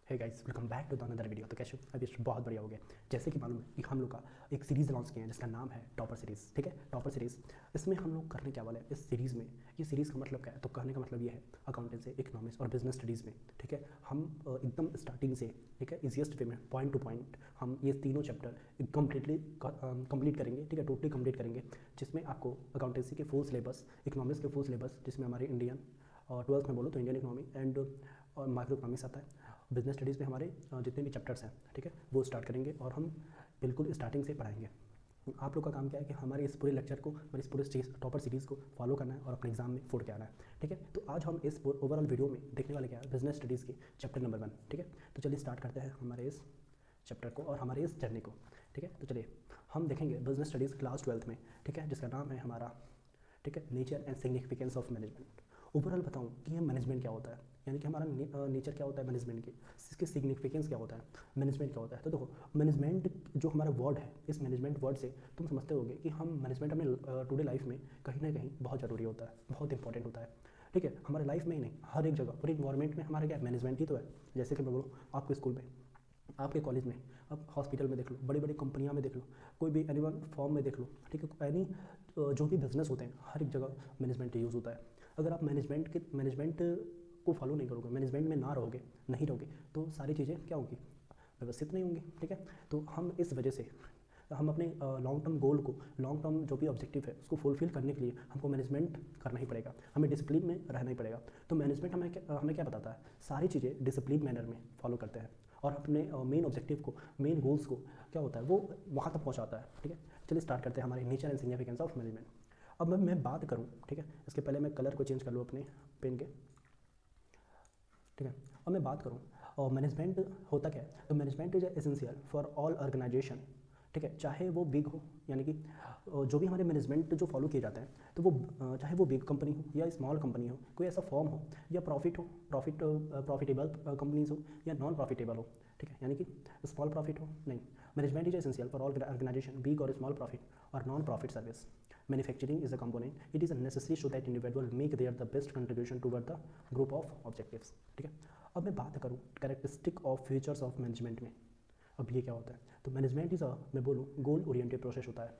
Hey guys, welcome back to the another video. तो कैसे हो? अभी बहुत बढ़िया हो गया। जैसे कि मालूम है कि हम लोग का एक सीरीज़ लॉन्च किए हैं जिसका नाम है टॉपर सीरीज़। ठीक है, टॉपर सीरीज़। इसमें हम लोग करने क्या वाले हैं इस सीरीज़ में, ये सीरीज़ का मतलब क्या है? तो कहने का मतलब ये है अकाउंटेंसी, इकोनॉमिक्स और बिजनेस स्टडीज़ में। ठीक है, हम एकदम स्टार्टिंग से, ठीक है, ईजिएस्ट वे में पॉइंट टू पॉइंट हम ये तीनों चैप्टर कम्प्लीटली कंप्लीट करेंगे। ठीक है, टोटली कंप्लीट करेंगे, जिसमें आपको अकाउंटेंसी के फुल सिलेबस, इकोनॉमिक्स के फुल सिलेबस जिसमें हमारे इंडियन और ट्वेल्थ में बोलो तो इंडियन इकोनॉमी एंड और माइक्रो इकोनॉमिक्स आता है। बिजनेस स्टडीज़ में हमारे जितने भी चैप्टर्स हैं, ठीक है, वो स्टार्ट करेंगे और हम बिल्कुल स्टार्टिंग से पढ़ाएंगे। आप लोग का काम क्या है कि हमारे इस पूरे लेक्चर को, हमारे इस पूरे टॉपर सीरीज़ को फॉलो करना है और अपने एग्जाम में फोड़ के आना है। ठीक है, तो आज हम इस ओवरऑल वीडियो में देखने वाले क्या है, बिजनेस स्टडीज़ की चैप्टर नंबर 1। ठीक है, तो चलिए स्टार्ट करते हैं हमारे इस चैप्टर को और हमारे इस जर्नी को। ठीक है, तो चलिए हम देखेंगे बिजनेस स्टडीज़ क्लास 12 में। ठीक है, जिसका नाम है हमारा, ठीक है, nature and significance of management. Overall बताऊँ कि ये मैनेजमेंट क्या होता है, यानी कि हमारा नेचर क्या होता है मैनेजमेंट की, इसके सिग्निफिकेंस क्या होता है, मैनेजमेंट क्या होता है। तो देखो, मैनेजमेंट जो हमारा वर्ड है, इस मैनेजमेंट वर्ड से तुम समझते होगे कि हम मैनेजमेंट अपने टुडे लाइफ में कहीं ना कहीं बहुत ज़रूरी होता है, बहुत इंपॉर्टेंट होता है। ठीक है, हमारे लाइफ में ही नहीं, हर एक जगह, पूरी इन्वायरमेंट में हमारा क्या मैनेजमेंट ही तो है। जैसे कि मैं बोलूँ, आपके स्कूल में, आपके कॉलेज में, आप हॉस्पिटल में देख लो, बड़ी बड़ी कंपनियां में देख लो, कोई भी एनिमल फॉर्म में देख लो। ठीक है, एनी जो भी बिजनेस होते हैं, हर एक जगह मैनेजमेंट यूज़ होता है। अगर आप मैनेजमेंट को फॉलो नहीं करोगे, मैनेजमेंट में ना रहोगे, नहीं रहोगे, तो सारी चीज़ें क्या होंगी, व्यवस्थित नहीं होंगी। ठीक है, तो हम इस वजह से हम अपने लॉन्ग टर्म गोल को, लॉन्ग टर्म जो भी ऑब्जेक्टिव है उसको फुलफिल करने के लिए हमको मैनेजमेंट करना ही पड़ेगा, हमें डिसिप्लिन में रहना ही पड़ेगा। तो मैनेजमेंट हमें क्या बताता है, सारी चीज़ें डिसिप्लिन मैनर में फॉलो करते हैं और अपने मेन ऑब्जेक्टिव को, मेन गोल्स को क्या होता है वो वहाँ तक पहुँचाता है। ठीक है, चलिए स्टार्ट करते हैं हमारे nature and significance of management. अब मैं बात करूँ, ठीक है, इसके पहले मैं कलर को चेंज कर लूँ अपने पेन के। ठीक है, और मैं बात करूँ और मैनेजमेंट होता क्या है, तो management is essential for all organisation. ठीक है, चाहे वो बिग हो, यानी कि जो भी हमारे मैनेजमेंट जो फॉलो किए जाते हैं, तो वो चाहे वो बिग कंपनी हो या स्मॉल कंपनी हो, कोई ऐसा फॉर्म हो या प्रॉफिटेबल कंपनीज हो या नॉन प्रॉफिटेबल हो। ठीक है, यानी कि स्मॉल प्रॉफिट हो, नहीं, management is essential for all organisation, big और स्मॉल प्रॉफिट और non profit service. Manufacturing is a component. It is necessary so that individual make their the best contribution toward the group of objectives. ठीक है, अब मैं बात करूँ characteristic of features of management में। अब ये क्या होता है, तो मैनेजमेंट इज मैं बोलूँ गोल ओरिएंटेड प्रोसेस होता है।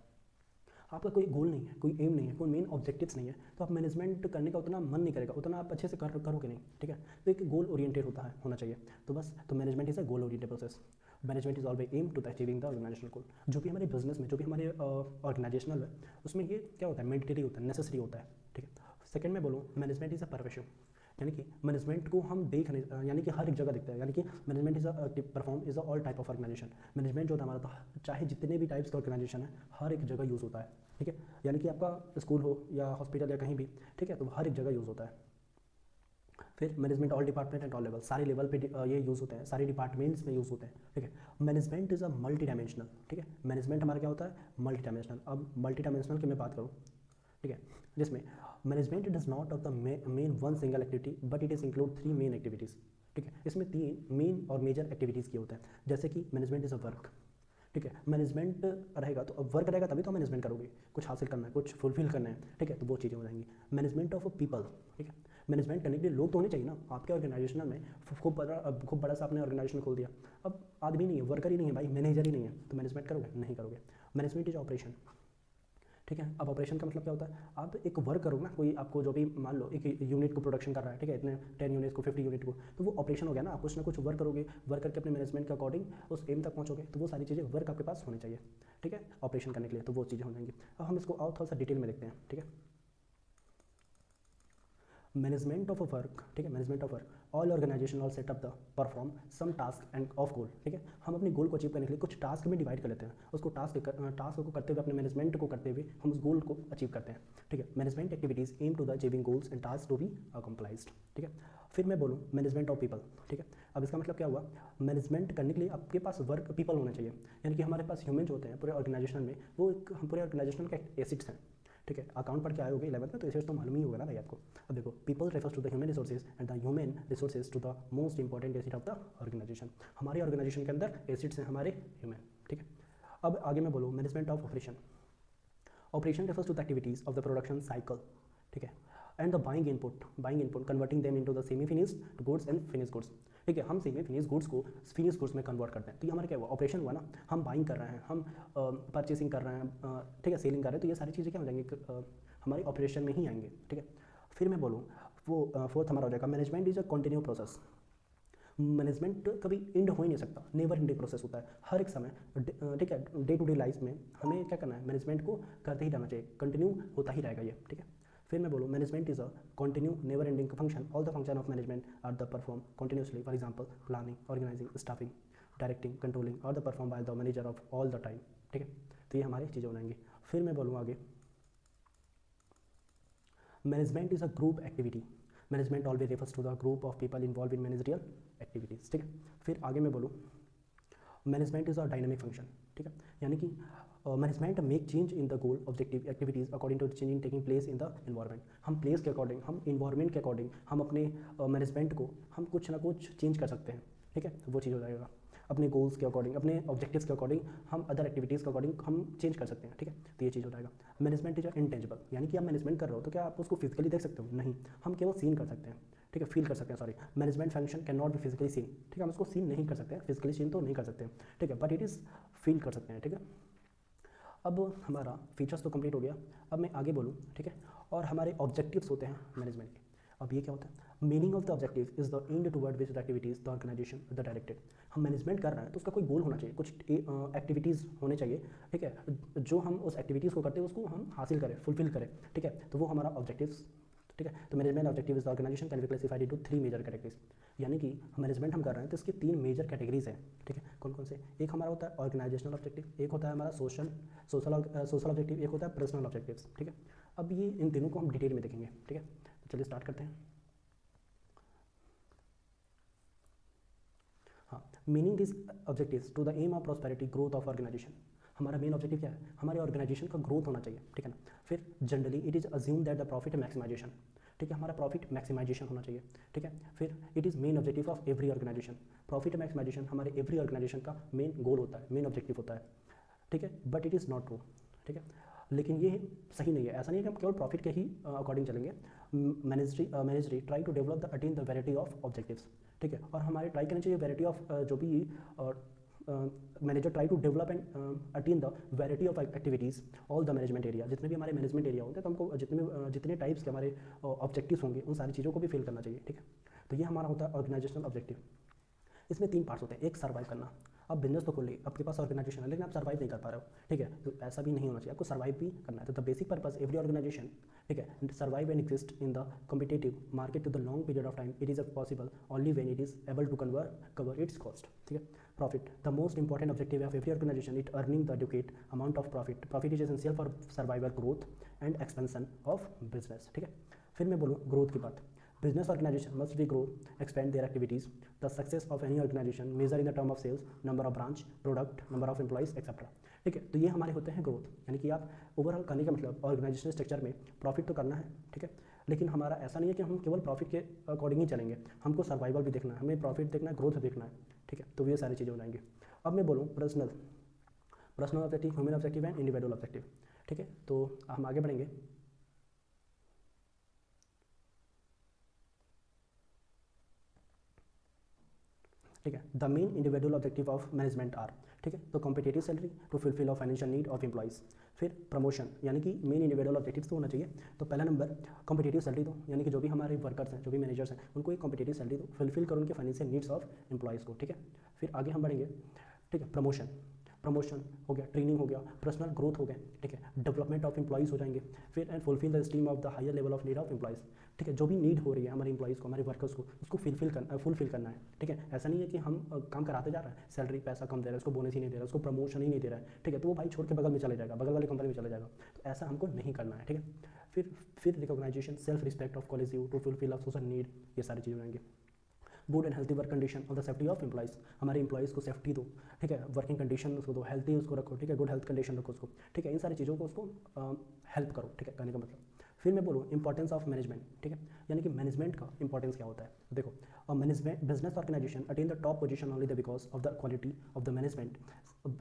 आपका कोई गोल नहीं है, कोई एम नहीं है, कोई मेन ऑब्जेक्टिव्स नहीं है, तो आप मैनेजमेंट करने का उतना मन नहीं करेगा, उतना आप अच्छे से करोगे नहीं। ठीक है, तो एक गोल ओरिएंटेड होना चाहिए। तो बस, तो management is a goal oriented process. Management is always aim to the achieving the organisational goal. जो भी हमारे बिजनेस में, जो भी हमारे ऑर्गेनाइजेशनल है, उसमें ये क्या होता है, मैंडेटरी होता है, नेसेसरी होता है। ठीक है, सेकंड में बोलूँ, मैनेजमेंट इज अ परफेक्शन, यानी कि मैनेजमेंट को हम यानी कि हर एक जगह देखते हैं, यानी कि management is perform is a all type of organisation. Management जो होता है हमारा, तो चाहे जितने भी टाइप्स का ऑर्गेनाइजेशन है, हर एक जगह यूज़ होता है। ठीक है, यानी कि आपका स्कूल हो या हॉस्पिटल या कहीं भी, ठीक है, तो हर एक जगह यूज़ होता है। फिर management all department and all level, सारे लेवल पे ये यूज़ होते हैं, सारे डिपार्टमेंट्स में यूज़ होते हैं। ठीक है, management is a multi dimensional. ठीक है, मैनेजमेंट हमारा क्या होता है, मल्टी डायमेंशनल। अब मल्टी डायमेंशनल की मैं बात करूँ, ठीक है, जिसमें management does not of the main one single activity but it is include 3 main activities. ठीक है, इसमें 3 मेन और मेजर एक्टिविटीज़ की होता है। जैसे कि मैनेजमेंट इज़ अ वर्क। ठीक है, मैनेजमेंट रहेगा तो अब वर्क रहेगा तभी तो मैनेजमेंट करोगे, कुछ हासिल करना है, कुछ फुलफिल करना है। ठीक है, तो वो चीज़ें हो जाएंगी। Management of people. ठीक है, मैनेजमेंट करने के लिए लोग तो होने चाहिए ना। आपके ऑर्गेनाइजेशन में खूब बड़ा सा आपने ऑर्गेनाइजेशन खोल दिया, अब आदमी नहीं है, वर्कर ही नहीं है भाई, मैनेजर ही नहीं है, तो मैनेजमेंट करोगे, नहीं करोगे। Management is operation. ठीक है, अब ऑपरेशन का मतलब क्या होता है, आप एक वर्क करोगे ना, कोई आपको जो भी मान लो एक यूनिट को प्रोडक्शन कर रहा है, ठीक है, इतने 10 यूनिट को, 50 यूनिट को, तो वो ऑपरेशन हो गया ना। आप कुछ ना कुछ वर्क करोगे, वर्क करके अपने मैनेजमेंट के अकॉर्डिंग उस एम तक पहुंचोगे, तो वो सारी चीज़ें वर्क आपके पास होनी चाहिए। ठीक है, ऑपरेशन करने के लिए, तो वो चीज़ें हो जाएंगी। अब हम इसको और थोड़ा सा डिटेल में देखते हैं। ठीक है, मैनेजमेंट ऑफ वर्क। ठीक है, management of work, all organisation all setup the perform some task and of goal. ठीक है, हम अपने गोल को अचीव करने के लिए कुछ टास्क में डिवाइड कर लेते हैं, उसको टास्क को करते हुए, अपने मैनेजमेंट को करते हुए हम उस गोल को अचीव करते हैं। ठीक है, management activities aim to the achieving goals and task to be complied. ठीक है, फिर मैं बोलूँ मैनेजमेंट ऑफ पीपल। ठीक है, अब इसका मतलब क्या हुआ, मैनेजमेंट करने के लिए आपके पास वर्क पीपल होने चाहिए, यानी कि हमारे पास ह्यूमन जो होते हैं पूरे ऑर्गेनाइजेशन में, वो हम पूरे ऑर्गेनाइजेशन के एसिड्स हैं। ठीक है, अकाउंट पढ़ के आए होगे 11th में, तो एसेट्स तो मालूम ही होगा ना भाई आपको। अब देखो, people refers to the human resources and the human resources to the most important asset of the organisation. हमारे ऑर्गेनाइजेशन के अंदर एसिड्स हैं हमारे ह्यूमन। ठीक है, अब आगे मैं बोलूँ management of operation. Operation refers to the activities of the production cycle. ठीक है, and the buying input converting them into the semi finished goods and finish goods. ठीक है, हम सेमी फिनिश गुड्स को फिनिश गुड्स में convert करते हैं। तो ये हमारा क्या हुआ, ऑपरेशन हुआ ना, हम बाइंग कर रहे हैं, हम परचेसिंग कर रहे हैं, ठीक है, सेलिंग कर रहे हैं, तो ये सारी चीज़ें क्या हो जाएंगी, हमारे ऑपरेशन में ही आएंगे। ठीक है, फिर मैं बोलूँ वो फोर्थ हमारा हो जाएगा management is a continue process. Management कभी एंड हो ही नहीं सकता, नेवर एंडिंग प्रोसेस होता है हर एक समय। ठीक है, डे टू डे लाइफ में हमें क्या करना है, मैनेजमेंट को करते ही रहना चाहिए, कंटिन्यू होता ही रहेगा ये। ठीक है, फिर मैं बोलूँ management is a continue never ending function. All the function of management are the perform continuously, for example planning, organising, staffing, directing, controlling और the perform by the manager of all the time. ठीक है, तो ये हमारी चीज़ें हो जाएंगी। फिर मैं बोलूँ आगे, management is a group activity. Management always refers to the group of people involve in managerial activities. ठीक है, फिर आगे मैं बोलूँ management is a dynamic function. ठीक है, यानी कि management make change in the goal objective activities according to the changing taking place in the environment. हम प्लेस के अकॉर्डिंग, हम इन्वायरमेंट के अकॉर्डिंग, हम अपने मैनेजमेंट को हम कुछ ना कुछ चेंज कर सकते हैं। ठीक है, तो वो चीज़ हो जाएगा, अपने गोल्स के अकॉर्डिंग, अपने ऑब्जेक्टिव्स के अकॉर्डिंग, हम अदर एक्टिविटीज़ के अकॉर्डिंग हम चेंज कर सकते हैं। ठीक है, तो ये चीज़ हो जाएगा। मैनेजमेंट इज इनटेंजिबल, यानी कि आप मैनेजमेंट कर रहे हो तो क्या आप उसको फिजिकली देख सकते हो, नहीं, हम केवल सीन कर सकते हैं। ठीक है, फील कर सकते हैं, sorry, management function can not be physically seen. ठीक है, हम उसको सीन नहीं कर सकते हैं, फिजिकली सीन तो नहीं कर सकते हैं। ठीक है, बट इट इज़ फील कर सकते हैं। ठीक है, अब हमारा फीचर्स तो कंप्लीट हो गया, अब मैं आगे बोलूँ। ठीक है, और हमारे ऑब्जेक्टिव्स होते हैं मैनेजमेंट के। अब ये क्या होता है, meaning of the objective is the end toward which the activities the organisation the directed. हम मैनेजमेंट कर रहे हैं तो उसका कोई गोल होना चाहिए, कुछ एक्टिविटीज़ होने चाहिए। ठीक है, जो हम उस एक्टिविटीज़ को करते हैं उसको हम हासिल करें, फुलफिल करें। ठीक है, तो वो हमारा ऑब्जेक्टिव्स। ठीक है, तो management objective is the organisation can be classified into 3 major categories. यानी कि मैनेजमेंट हम कर रहे हैं तो इसकी 3 मेजर कैटेगरीज हैं। ठीक है, कौन कौन से, एक हमारा होता है ऑर्गेनाइजेशनल ऑब्जेक्टिव, एक होता है हमारा सोशल ऑब्जेक्टिव, एक होता है पर्सनल ऑब्जेक्टिव्स। ठीक है, अब ये इन तीनों को हम डिटेल में देखेंगे। ठीक है, तो चलिए स्टार्ट करते हैं। हाँ, meaning this objectives to the aim of prosperity growth of organisation. हमारा मेन ऑब्जेक्टिव क्या है, हमारे ऑर्गेनाइजेशन का ग्रोथ होना चाहिए। ठीक है ना, फिर generally it is assume that the profit maximisation. ठीक है, हमारा प्रॉफिट मैक्सिमाइजेशन होना चाहिए। ठीक है, फिर it is main objective of every organisation. Profit maximisation हमारे एवरी ऑर्गेनाइजेशन का मेन गोल होता है, मेन ऑब्जेक्टिव होता है। ठीक है, but it is not true. ठीक है, लेकिन ये सही नहीं है, ऐसा नहीं है कि हम केवल प्रॉफिट के ही अकॉर्डिंग चलेंगे। Manager try to develop the attain the variety of objectives. ठीक है, और हमारे ट्राई करनी चाहिए वैरायटी ऑफ जो भी manager try to develop and attain the variety of activities all the management area. जितने भी हमारे मैनेजमेंट एरिया होते हैं तो हमको जितने टाइप्स के हमारे ऑब्जेक्टिव्स होंगे उन सारी चीज़ों को भी फिल करना चाहिए। ठीक है, तो ये हमारा होता है ऑर्गेनाइजेशनल ऑब्जेक्टिव। इसमें 3 पार्ट्स होते हैं, एक सर्वाइव करना। अब बिजनेस तो खोल ली, आपके पास ऑर्गेनाइजेशन है लेकिन आप सर्वाइव नहीं कर पा रहे हो। ठीक है, तो ऐसा भी नहीं होना चाहिए, आपको सर्वाइव भी करना है। तो the basic purpose every organisation, ठीक है, survive and exist in the competitive market to the long period of time. It is possible only when it is able to cover its cost. ठीक है, profit the most important objective of every organisation it earning the adequate amount of profit. Profit is essential for survival, growth and expansion of business. ठीक है, फिर मैं बोलूँ growth की बात। Business organization must be grow, expand their activities. The success of any organization measure in the term of sales, number of branch, product, number of employees, etc. ठीक है, तो ये हमारे होते हैं ग्रोथ। यानी कि आप ओवरऑल करने का मतलब ऑर्गेनाइजेशन स्ट्रक्चर में प्रॉफिट तो करना है। ठीक है, लेकिन हमारा ऐसा नहीं है कि हम केवल प्रॉफिट के अकॉर्डिंग ही चलेंगे, हमको सर्वाइवल भी देखना है, हमें प्रॉफिट देखना है, ग्रोथ देखना है। ठीक है, तो ये सारी चीज़ें हो जाएंगी। अब मैं बोलूँ personal objective, human objective and individual objective. ठीक है, तो हम आगे बढ़ेंगे। ठीक है, the main individual objective of management are. ठीक है, तो competitive salary to fulfil of financial need of employees. फिर प्रमोशन, यानी कि मेन इंडिविजुअल ऑब्जेक्टिव्स तो होना चाहिए। तो पहला नंबर कॉम्पिटेटिव सैलरी दो, यानी कि जो भी हमारे वर्कर्स हैं, जो भी मैनेजर्स हैं, उनको एक कॉम्पिटेटिव सैलरी दो, फुलफिल करो उनके फाइनेंशियल नीड्स ऑफ एम्प्लॉइज़ को। ठीक है, फिर आगे हम बढ़ेंगे। ठीक है, प्रमोशन हो गया, ट्रेनिंग हो गया, पर्सनल ग्रोथ हो गया। ठीक है, डेवलपमेंट ऑफ एम्प्लॉइज़ हो जाएंगे। फिर and fulfil the stream of the higher level of need of employees. ठीक है, जो भी नीड हो रही है हमारे एम्प्लॉइज़ को, हमारे वर्कर्स को, उसको फुलफिल करना है। ठीक है, ऐसा नहीं है कि हम काम कराते जा रहे हैं, सैलरी पैसा कम दे रहा है, उसको बोनस ही नहीं दे रहा है, उसको प्रमोशन ही नहीं दे रहा है। ठीक है, तो वो भाई छोड़ के बगल में चले जाएगा, बगल वाली कंपनी में चले जाएगा। तो ऐसा हमको नहीं करना है। ठीक है, फिर recognition, self respect of college to fulfil of social need, ये सारी चीज़ें रहेंगी। Good and healthy work condition और द सेफ्टी ऑफ एम्प्लॉइज़। हमारे एम्प्लॉइज़ को सेफ्टी दो। ठीक है, वर्किंग कंडीशन उसको दो, हेल्थी उसको रखो। ठीक है, गुड हेल्थ कंडीशन रखो उसको। ठीक है, इन सारी चीज़ों को उसको हेल्प करो। ठीक है, कहने का मतलब। फिर मैं बोलूँ इंपॉर्टेंस ऑफ मैनेजमेंट। ठीक है, यानी कि मैनेजमेंट का इंपॉर्टेंस क्या होता है। देखो, management business organisation attain the top position only because of the quality of the management.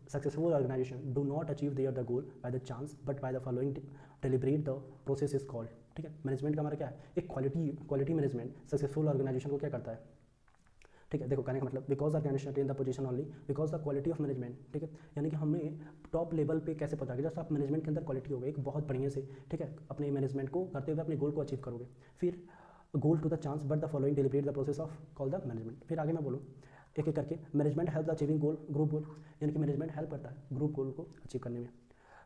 Successful organisation do not achieve their the goal by the chance but by the following deliberate the process is called. ठीक है, management का हमारा क्या है, एक quality management successful organisation को क्या करता है, ठीक है, देखो कहने का मतलब because organisation in the position only because the quality of management, ठीक है, यानी कि हमें टॉप लेवल पे कैसे पता कि जैसे आप मैनेजमेंट के अंदर क्वालिटी होगी एक बहुत बढ़िया से, ठीक है, अपने मैनेजमेंट को करते हुए अपने गोल को अचीव करोगे। फिर goal to the chance but the following deliberate the process of call the management. फिर आगे मैं बोलूँ एक एक करके, management help the achieving goal group goal, यानी कि मैनेजमेंट हेल्प करता है ग्रुप गोल को अचीव करने में,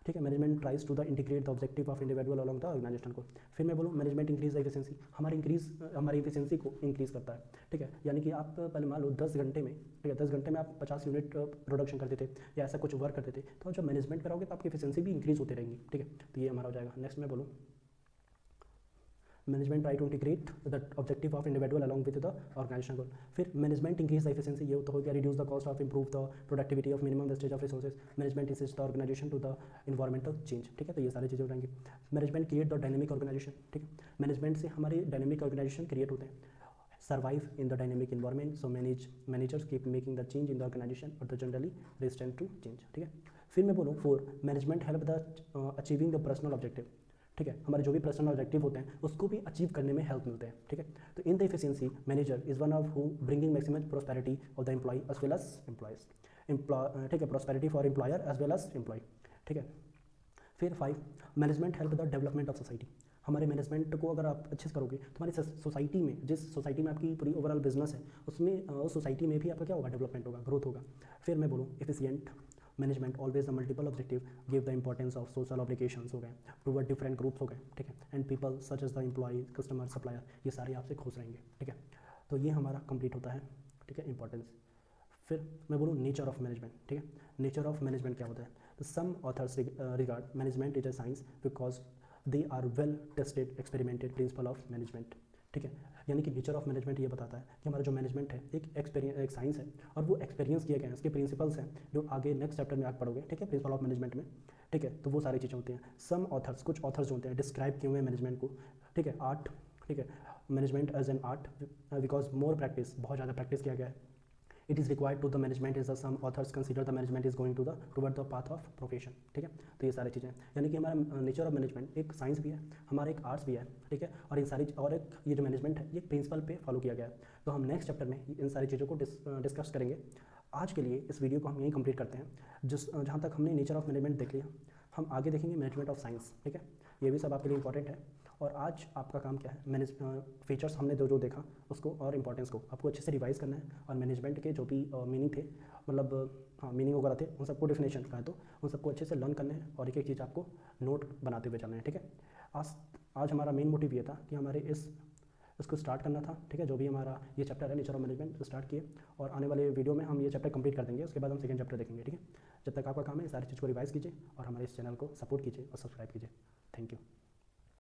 ठीक है। Management tries to the integrate the objective of individual along the organisation को। फिर मैं बोलूँ मैनेजमेंट इंक्रीज द एफिशिएंसी, हमारी एफिशिएंसी को इंक्रीज़ करता है, ठीक है, यानी कि आप पहले मान लो 10 घंटे में, ठीक है, 10 घंटे में आप 50 यूनिट प्रोडक्शन करते थे या ऐसा कुछ वर्क करते थे, तो जब मैनेजमेंट कराओगे तो आपकी एफिशिएंसी भी इंक्रीज़ होती रहेंगी, ठीक है। तो ये हमारा हो जाएगा। नेक्स्ट मैं बोलूँ management try to integrate the objective of individual along with the organisation goal. फिर मैनेजमेंट इंक्रीज द एफिशिएंसी, ये तो हो गया reduce the cost of improve the productivity of minimum wastage of resources. Management insist the organisation to the environmental change, ठीक है, तो ये सारी चीज़ें हो जाएंगी। Management create the dynamic organisation, ठीक है, मैनेजमेंट से हमारे डायनेमिक ऑर्गेनाइजेशन क्रिएट होते हैं। Survive in the dynamic environment, so managers keep making the change in the organisation और the generally resistant to change, ठीक है। फिर मैं बोलूँ 4 management help the achieving the personal objective, ठीक है, हमारे जो भी पर्सनल ऑब्जेक्टिव होते हैं उसको भी अचीव करने में हेल्प मिलते हैं, ठीक है। तो in the efficiency manager is one of who bringing maximum prosperity of the employee as well as employees, ठीक है, prosperity for employer as well as employee, ठीक है। फिर 5 management help the development of society, हमारे management को अगर आप अच्छे से करोगे तो हमारी सोसाइटी में, जिस सोसाइटी में आपकी पूरी ओवरऑल बिजनेस है उसमें उस सोसाइटी में भी आपका क्या होगा, डेवलपमेंट होगा, ग्रोथ होगा। फिर मैं बोलूँ efficient management always the multiple objective give the importance of social obligations हो गए, टूवर्ड डिफरेंट ग्रुप्स हो गए, ठीक है, and people such as the employee customer supplier, ये सारे आपसे खुश रहेंगे, ठीक है। तो ये हमारा कंप्लीट होता है, ठीक है, इंपॉर्टेंस। फिर मैं बोलूँ नेचर ऑफ मैनेजमेंट, ठीक है, नेचर ऑफ मैनेजमेंट क्या होता है। तो some authors regard management is a science because they are well tested experimented principle of management, ठीक है, यानी कि नेचर ऑफ मैनेजमेंट ये बताता है कि हमारा जो मैनेजमेंट है एक साइंस है और वो एक्सपीरियंस किए गए हैं, उसके प्रिंसिपल्स हैं जो आगे नेक्स्ट चैप्टर में आप पढ़ोगे, ठीक है, प्रिंसिपल ऑफ मैनेजमेंट में, ठीक है। तो वो सारी चीज़ें होती हैं। सम ऑथर्स, कुछ ऑथर्स जो होते हैं डिस्क्राइब किए हुए मैनेजमेंट को, ठीक है, आर्ट, ठीक है, management as an art because more practice, बहुत ज़्यादा प्रैक्टिस किया गया है। It is required to the management is the some authors consider the management is going toward the path of profession, ठीक है। तो ये सारी चीज़ें, यानी कि हमारा नेचर ऑफ मैनेजमेंट एक साइंस भी है, हमारा एक आर्ट्स भी है, ठीक है, और इन सारी और एक ये जो मैनेजमेंट है ये प्रिंसिपल पे फॉलो किया गया है। तो हम नेक्स्ट चैप्टर में इन सारी चीज़ों को डिस्कस करेंगे। आज के लिए इस वीडियो को हम यहीं कंप्लीट करते हैं। जहाँ तक हमने नेचर ऑफ मैनेजमेंट देख लिया, हम आगे देखेंगे मैनेजमेंट ऑफ साइंस, ठीक है, ये भी सब आपके लिए इंपॉर्टेंट है। और आज आपका काम क्या है, फीचर्स हमने जो देखा उसको और इंपॉर्टेंस को आपको अच्छे से रिवाइज करना है, और मैनेजमेंट के जो भी मीनिंग थे, मतलब हाँ मीनिंग वगैरह थे, उन सबको डेफिनेशन का है तो उन सबको अच्छे से लर्न करना है और एक एक चीज़ आपको नोट बनाते हुए चलना है, ठीक है। आज हमारा मेन मोटिव ये था कि हमारे इसको स्टार्ट करना था, ठीक है, जो भी हमारा ये चैप्टर है नेचर ऑफ मैनेजमेंट स्टार्ट किए, और आने वाले वीडियो में हम ये चैप्टर कंप्लीट कर देंगे, उसके बाद हम सेकंड चैप्टर देखेंगे, ठीक है। जब तक आपका काम है सारी चीज़ को रिवाइज कीजिए और हमारे इस चैनल को सपोर्ट कीजिए और सब्सक्राइब कीजिए। Thank you.